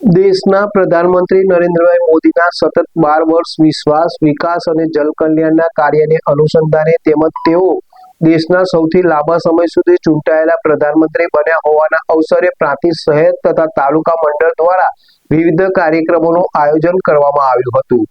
દેશના પ્રધાનમંત્રી નરેન્દ્રભાઈ મોદીના સતત 12 વર્ષ વિશ્વાસ, વિકાસ અને જનકલ્યાણના કાર્યને અનુસંધાને તેમજ તેઓ દેશના સૌથી લાંબા સમય સુધી ચૂંટાયેલા પ્રધાનમંત્રી બન્યા હોવાના અવસરે પ્રાંતિજ શહેર તથા તાલુકા મંડળ દ્વારા વિવિધ કાર્યક્રમોનું આયોજન કરવામાં આવ્યું હતું.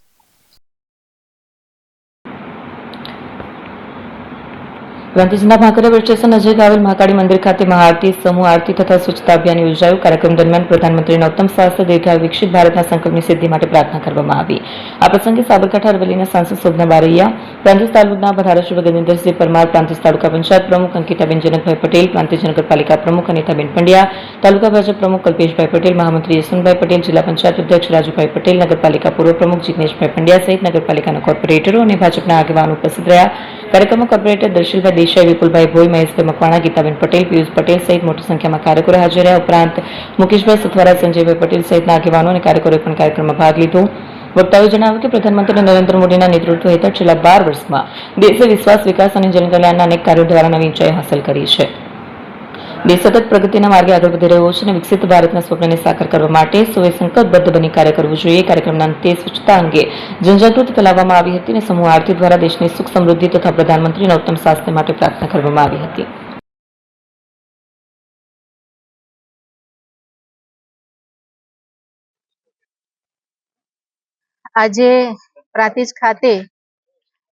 પ્રાંતિજના ભાંકરા બસ સ્ટેશન નજીક આવેલ મહાકાળી મંદિર ખાતે મહાઆરતી, સમૂહ આરતી તથા સ્વચ્છતા અભિયાન યોજાયું. કાર્યક્રમ દરમિયાન પ્રધાનમંત્રીના ઉત્તમ સ્વાસ્થ્ય, દીર્ઘાયુ, વિકસિત ભારતના સંકલ્પની સિદ્ધિ માટે પ્રાર્થના કરવામાં આવી. આ પ્રસંગે સાબરકાંઠા અરવલ્લીના સાંસદ શોભના બારૈયા, પ્રાંતિજ તાલુકાના ધારાસભ્ય ગજેન્દ્રસિંહ પરમાર, પ્રાંતિજ તાલુકા પંચાયત પ્રમુખ અંકિતાબેન જનકભાઈ પટેલ, પ્રાંતિજ નગરપાલિકા પ્રમુખ અનિતાબેન પંડ્યા, તાલુકા ભાજપ પ્રમુખ કલ્પેશભાઈ પટેલ, મહામંત્રી યશવંતભાઈ પટેલ, જિલ્લા પંચાયત અધ્યક્ષ રાજુભાઈ પટેલ, નગરપાલિકા પૂર્વ પ્રમુખ જિગ્નેશભાઈ પંડ્યા સહિત નગરપાલિકાના કોર્પોરેટરો અને ભાજપના આગેવાનો ઉપસ્થિત રહ્યા. કાર્યક્રમમાં કોર્પોરેટર દર્શિલભાઈ દેસાઈ, વિપુલભાઈ ભોઈ, મહેશભાઈ મકવાણા, ગીતાબેન પટેલ, પિયુષ પટેલ સહિત મોટી સંખ્યામાં કાર્યકરો હાજર રહ્યા. ઉપરાંત મુકેશભાઈ સથવારા, સંજયભાઈ પટેલ સહિતના આગેવાનો અને કાર્યકરોએ પણ કાર્યક્રમમાં ભાગ લીધો. વક્તાઓએ જણાવ્યું કે પ્રધાનમંત્રી નરેન્દ્ર મોદીના નેતૃત્વ હેઠળ છેલ્લા 12 વર્ષમાં દેશે વિશ્વાસ, વિકાસ અને જનકલ્યાણના અનેક કાર્યો દ્વારા નવી ઊંચાઈ હાંસલ કરી છે. દેશ સતત પ્રગતિના માર્ગે આગળ વધી રહ્યો છે અને વિકસિત ભારતના સ્વપ્નને સાકાર કરવા માટે સૌએ સંકલ્પબદ્ધ બની કાર્ય કરવું જોઈએ. કાર્યક્રમના અંતે સ્વચ્છતા અંગે જનજાગૃતિ ફેલાવવામાં આવી હતી અને સમૂહ આરતી દ્વારા દેશની સુખ સમૃદ્ધિ તથા પ્રધાનમંત્રીના ઉત્તમ સ્વાસ્થ્ય માટે પ્રાર્થના કરવામાં આવી હતી. આજે પ્રાંતિજ ખાતે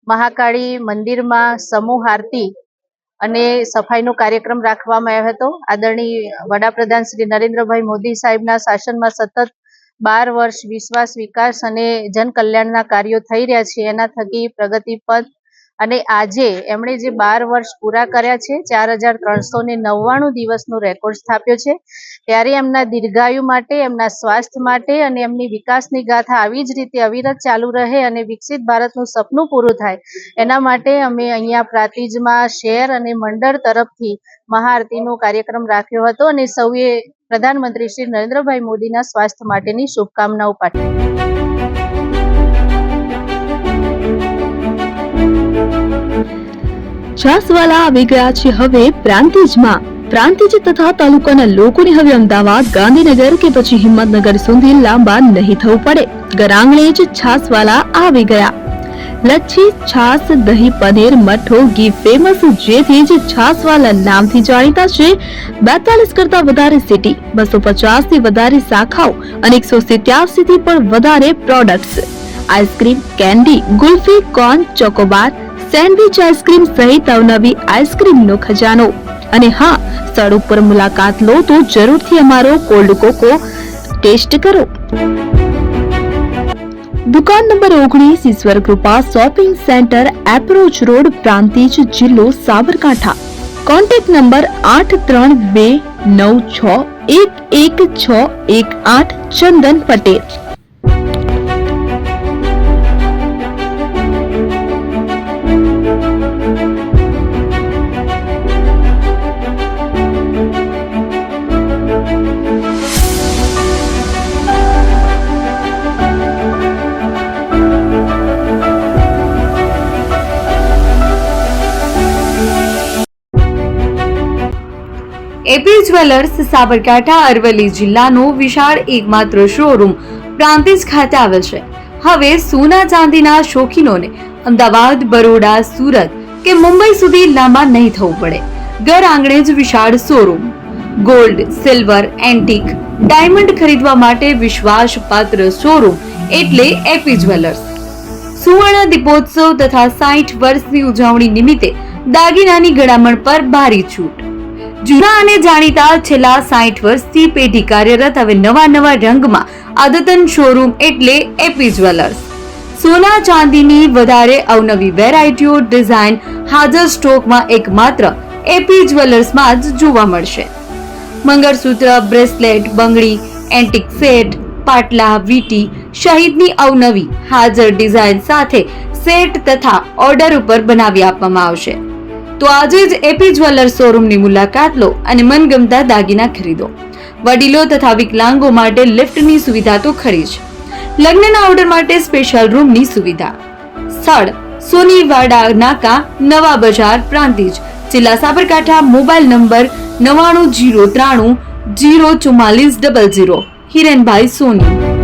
મહાકાળી મંદિરમાં સમૂહ આરતી અને સફાઈનો કાર્યક્રમ રાખવામાં આવ્યો હતો. આદરણીય વડાપ્રધાન શ્રી નરેન્દ્રભાઈ મોદી સાહેબના શાસનમાં સતત 12 વર્ષ વિશ્વાસ, વિકાસ અને જનકલ્યાણના કાર્યો થઈ રહ્યા છે. એના થકી પ્રગતિ પથ અને આજે એમણે જે 12 વર્ષ પૂરા કર્યા છે, 4399 દિવસનો રેકોર્ડ સ્થાપ્યો છે. ત્યારે એમના દીર્ઘાયુ માટે, એમના સ્વાસ્થ્ય માટે અને એમની વિકાસની ગાથા આવી જ રીતે અવિરત ચાલુ રહે અને વિકસિત ભારતનું સપનું પૂરું થાય, એના માટે અમે અહીંયા પ્રાંતિજમાં શહેર અને મંડળ તરફથી મહાઆરતીનો કાર્યક્રમ રાખ્યો હતો અને સૌએ પ્રધાનમંત્રી શ્રી નરેન્દ્રભાઈ મોદીના સ્વાસ્થ્ય માટેની શુભકામનાઓ પાઠવી. છાસવાલા આવી ગયા છે હવે પ્રાંતિજમાં. પ્રાંતિજ તથા તાલુકાના લોકોને હવે અમદાવાદ, ગાંધીનગર કે પછી હિંમતનગર સુધી લાંબા નહીં થવું પડે. ઘર આંગણે જ છાસવાલા આવી ગયા. લચ્છી, છાસ, દહીં, પનીર, મઠ્ઠો, ઘી ફેમસ, જેથી જ છાસવાલા નામથી જાણીતા છે. 42 કરતા વધારે સિટી, 250 થી વધારે શાખાઓ અને 187 થી પણ વધારે products. Ice cream, candy, kulfi, corn, Chocobar, sandwich ice cream સહિત અવનવી આઈસ્ક્રીમનો ખજાનો. અને હા, સ્થળ ઉપર મુલાકાત લો તો જરૂરથી અમારો કોલ્ડ કોકો ટેસ્ટ કરો. દુકાન નંબર 19, Ishwar Krupa shopping center, approach road, Prantij, જિલ્લો Sabarkantha. Contact number 8329611618. Chandan Patel. AP jewellers Sabarkantha Aravalli જિલ્લાનો વિશાળ એકમાત્ર શોરૂમ પ્રાંતિજ ખાતે આવેલ છે. હવે સોના ચાંદીના શોખીનોને અમદાવાદ, બરોડા, સુરત કે મુંબઈ સુધી લાંબા નહીં થવું પડે. ઘર આંગણે જ વિશાળ showroom. Gold, silver, antique, diamond ખરીદવા માટે વિશ્વાસપાત્ર શોરૂમ એટલે એપી જ્વેલર્સ. સુવર્ણ દીપોત્સવ તથા 60 વર્ષની ઉજવણી નિમિત્તે દાગીનાની ગળામણ પર ભારી છૂટ. જૂના અને જાણીતા છેલ્લા 60 વર્ષથી પેઢી કાર્યરત હવે નવા રંગમાં અદ્યતન શોરૂમ એટલે એપી જ્વેલર્સ. સોના ચાંદીની વધારે અવનવી વેરાયટીઓ, ડિઝાઇન હાજર સ્ટોકમાં એકમાત્ર એપી જ્વેલર્સમાં જ જોવા મળશે. મંગળસૂત્ર, બ્રેસલેટ, બંગડી, એન્ટિક સેટ, પાટલા, વીટી સહિતની અવનવી હાજર ડિઝાઇન સાથે સેટ તથા ઓર્ડર ઉપર બનાવી આપવામાં આવશે. તો આજે જ એપી જ્વેલર્સ શોરૂમની મુલાકાત લો અને મનગમતા દાગીના ખરીદો. વડીલો તથા વિકલાંગો માટે લિફ્ટની સુવિધા તો ખરી જ. લગ્નના ઓર્ડર માટે સ્પેશિયલ રૂમની સુવિધા. સ્થળ સોનીવાડા નાકા, નવા બજાર, પ્રાંતિજ, જિલ્લા સાબરકાંઠા. Mobile number 9903004400. હિરેનભાઈ સોની.